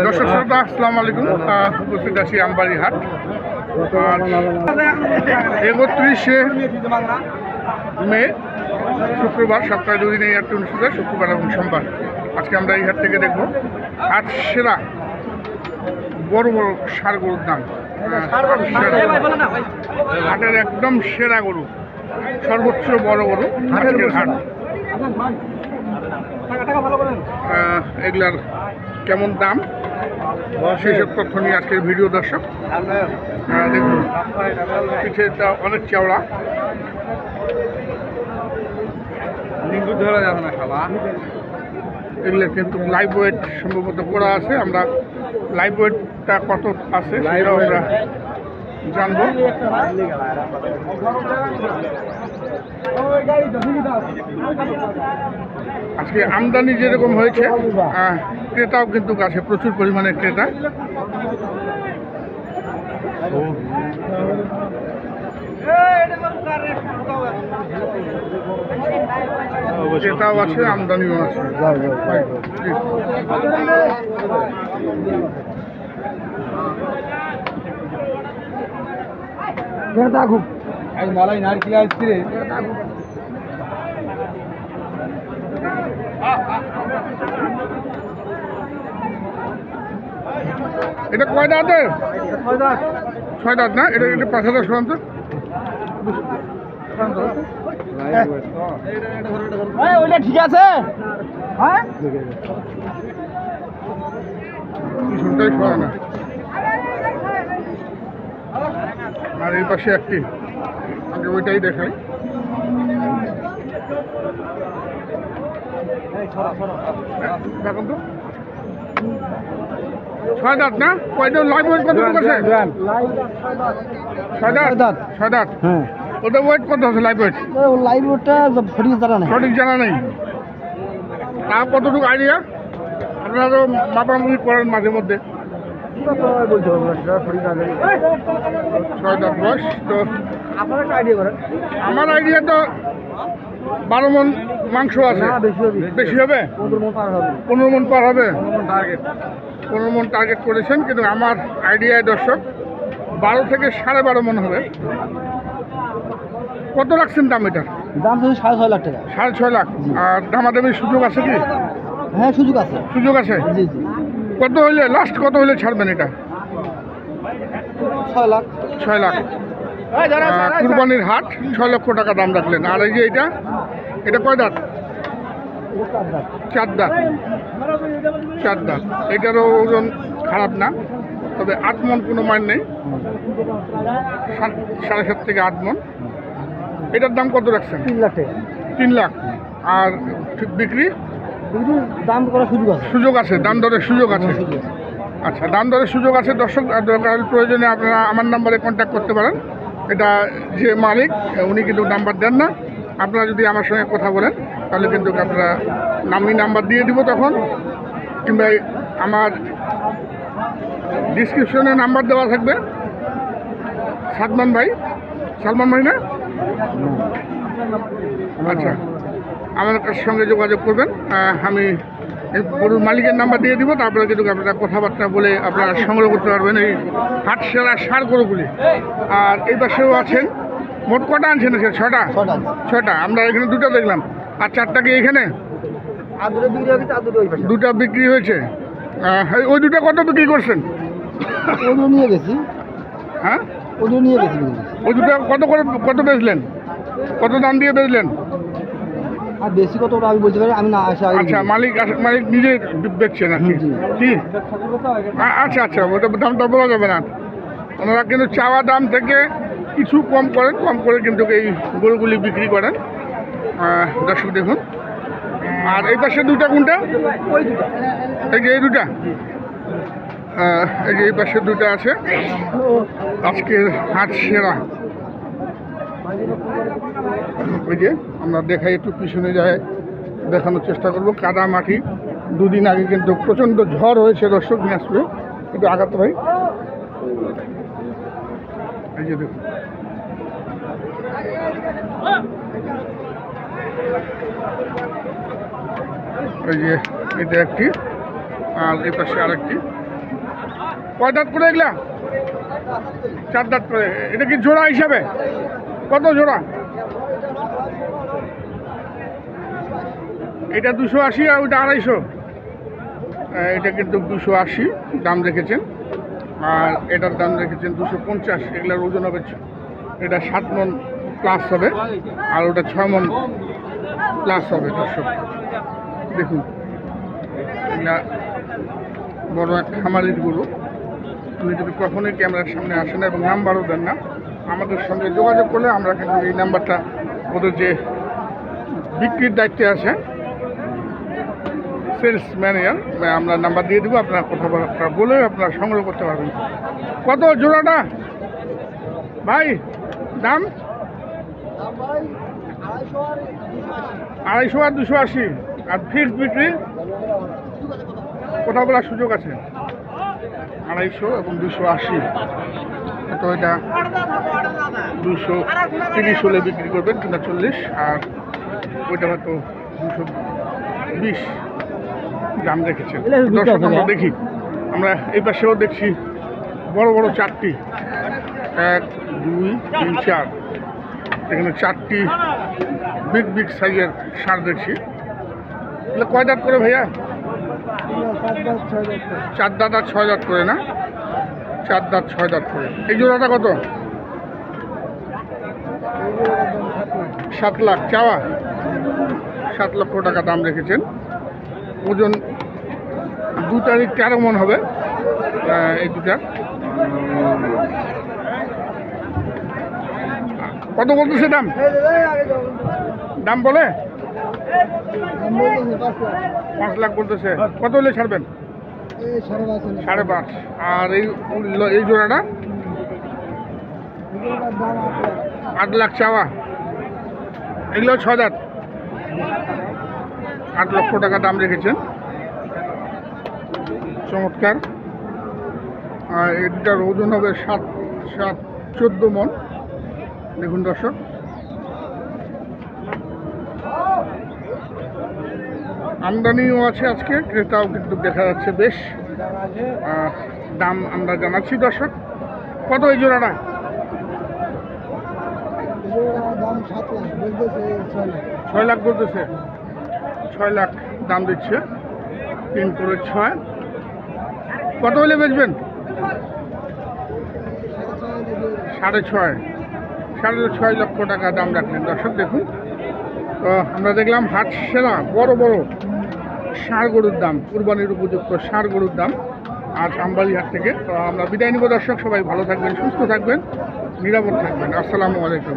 দর্শক শ্রোতা আসসালামু আলাইকুম। উপস্থিত আছি আমবাড়ি হাট। 31শে মে শুক্রবার, সপ্তাহে দুদিন এই হাটটি অনুষ্ঠিত হয়, শুক্রবার এবং সোমবার। আজকে আমরা এই হাট থেকে দেখব হাট সেরা বড় বড় ষাঁড় গরুর দাম। হাটের একদম সেরা গরু, সর্বোচ্চ বড় গরু আজকের হাট। এগুলার কেমন দাম সেসব তথ্য নিয়ে আজকের ভিডিও। দর্শক দেখুন, পিঠেটা অনেক চওড়া, এগুলো কিন্তু লাইভ ওয়েট সম্ভবত করা আছে। আমরা লাইভ ওয়েটটা কত আছে সেটাও আমরা জানবো। আজকে আমদানি যেরকম হয়েছে, ক্রেতাও কিন্তু আছে, প্রচুর পরিমাণে ক্রেতা। ক্রেতাও আছে, আমদানিও আছে। এটা কয় দাঁতের? ছয় দাঁত না? এটা এটা 5,000 শতাংশ। ঠিক আছে, পিছনটাই সরা না। আর এই পাশে একটি, আগে ওইটাই দেখাই। দেখুন তো, ছয় দাঁত না? কয়টা লাইভ ওয়েট কত আছে? ছয় দাঁত। হ্যাঁ, ওটা ওয়েট কত আছে? লাইভ ওয়েট লাইভ ওটা সঠিক জানা নেই। তা কতটুকু আইডিয়া? আপনারা তো মাপামাপি করেন মাঝে মধ্যে। ছয় দাঁত বয়স তো আমার আইডিয়া তো 12 মণ মাংস আছে। বেশি হবে? 15 মণ পার হবে। 15 মণ টার্গেট করেছেন, কিন্তু আমার আইডিয়ায় দর্শক 12 থেকে 12.5 মণ হবে। কত রাখছেন দাম এটার? দাম তো 6.5 লাখ টাকা। 6.5 লাখ। আর দামাদামির সুযোগ আছে কি? হ্যাঁ, সুযোগ আছে। সুযোগ আছে? জি জি। কত হইলে লাস্ট, কত হইলে ছাড়বেন এটা? 6 লাখ। 6 লাখ। কুরবানির হাট, 6 লক্ষ টাকা দাম রাখলেন। আর এই যে এটা, এটা কয় দাঁত? 4 দাঁত। 4 দাঁত। এটারও ওজন খারাপ না, তবে 8 মণ কোনো মান নেই। 7.5 থেকে 8 মণ। এটার দাম কত রাখছেন? 3 লাখ টাকা। 3 লাখ। আর বিক্রি দাম করার সুযোগ আছে। সুযোগ আছে, দাম দরের সুযোগ আছে। আচ্ছা, দাম দরের সুযোগ আছে। দর্শক, দরকার প্রয়োজনে আপনারা আমার নাম্বারে কন্ট্যাক্ট করতে পারেন। এটা যে মালিক উনি কিন্তু নাম্বার দেন না। আপনারা যদি আমার সঙ্গে কথা বলেন তাহলে কিন্তু আপনারা নাম্বার দিয়ে দিব তখন, কিংবা আমার ডিসক্রিপশনে নাম্বার দেওয়া থাকবে। সালমান ভাই না? আচ্ছা, আমার সঙ্গে যোগাযোগ করবেন। আমি এই গরুর মালিকের নাম্বার দিয়ে দিব, তারপরে কিন্তু আপনারা কথাবার্তা বলে আপনারা সংগ্রহ করতে পারবেন এই হাট সেরা ষাঁড় গরুগুলি। আর এই পাশেও আছেন। মোট কটা আনছেন? 6টা। আমরা এখানে 2টা দেখলাম। আর 4টা কি এখানে? 2টা বিক্রি হয়েছে। ওই 2টা কত বিক্রি করছেন? নিয়ে গেছি। হ্যাঁ, নিয়ে গেছি। ওই 2টা কত বেচলেন? কত দাম দিয়ে বেচলেন? আর বেশি কত আমি বলতে পারি, আমি না আসা। আচ্ছা, মালিক নিজে বেচছেন আর কি? আচ্ছা, ওটা দামটা বলা যাবে না। ওনারা কিন্তু চাওয়া দাম থেকে কিছু কম করে কিন্তু এই গরুগুলি বিক্রি করেন। দর্শক দেখুন। আর এই পাশে 2টা কোনটা? এই যে এই 2টা। এই যে এই পাশে 2টা আছে। আজকের হাট সেরা। ওই যে আমরা দেখাই, একটু পিছনে যায় দেখানোর চেষ্টা করব। কাদা মাটি, 2 দিন আগে কিন্তু প্রচণ্ড ঝড় হয়েছে দর্শক দিনাজপুরে। একটু আঘাত ভাই, এই যে দেখুন। এই যে এটা একটি আর এই পাশে আরেকটি। কয় দাঁত করে এগুলা? 4 দাঁত করে। এটা কি জোড়া হিসাবে? কত জোড়া? এটা 280 আর ওইটা 250। এটা কিন্তু 280 দাম রেখেছেন, আর এটার দাম রেখেছেন 250। এগুলোর ওজন হবে, এটা 7 মণ প্লাস হবে, আর ওটা 6 মণ প্লাস হবে। দর্শক দেখুন, এগুলা বড় এক খামারির গরু। আপনি যদি কখনোই ক্যামেরার সামনে আসেন এবং নাম্বারও দেন না, আমাদের সঙ্গে যোগাযোগ করলে আমরা কিন্তু এই নাম্বারটা, ওদের যে বিক্রির দায়িত্বে আছে সেলস ম্যানেজার, আমরা নাম্বার দিয়ে দেবো। আপনার কথাবার্তা বলে আপনারা সংগ্রহ করতে পারবেন। কত জোড়াটা ভাই? দাম 250 আর 280। আর ফিক্সড বিক্রি কথা বলার সুযোগ আছে। 250 এবং 280। তো এটা 230 হলে বিক্রি করবেন, কিংবা 40। আর ওইটা হয়তো 220 দাম রেখেছেন। দর্শক আমরা দেখি, আমরা এই পাশেও দেখছি বড় বড় 4টি, 1 2 3 4, এখানে 4টি বিগ বিগ সাইজের ষাঁড় দেখছি। এগুলো কয় দাঁত করে ভাইয়া? 4 দাঁত আর 6 দাঁত করে না? 4 দাঁত 6 দাঁত করে। এই জোড়াটা কত? 7 লাখ চাওয়া। 7 লক্ষ টাকা দাম রেখেছেন। ওজন 2 তারিখ 13 মণ হবে এই দুটা। কত বলতেছে দাম? দাম বলে 5 লাখ বলতেছে। কত হলে ছাড়বেন? 5.5। আর এই জোড়াটা 8 লাখ চাওয়া। এগুলো 6 দাঁত। 8 লক্ষ টাকা দাম রেখেছেন। চমৎকার। আর এটার ওজন হবে 14 মণ। দেখুন দর্শক, আমদানিও আছে আজকে, ক্রেতাও কিন্তু দেখা যাচ্ছে বেশ। দাম আমরা জানাচ্ছি দর্শক। কত এই জোড়াটা? 6 লাখ বলতেছে। 6 লাখ দাম দিচ্ছে। 3 করে 6। কত হলে বেচবেন? 6.5। 6.5 লক্ষ টাকা দাম রাখলেন। দর্শক দেখুন, তো আমরা দেখলাম হাট সেরা বড় বড় ষাঁড় গরুর দাম, কুরবানির উপযুক্ত ষাঁড় গরুর দাম আজ আমবাড়িহাট থেকে। তো আমরা বিদায় নিব দর্শক। সবাই ভালো থাকবেন, সুস্থ থাকবেন, নিরাপদ থাকবেন। আসসালামু আলাইকুম।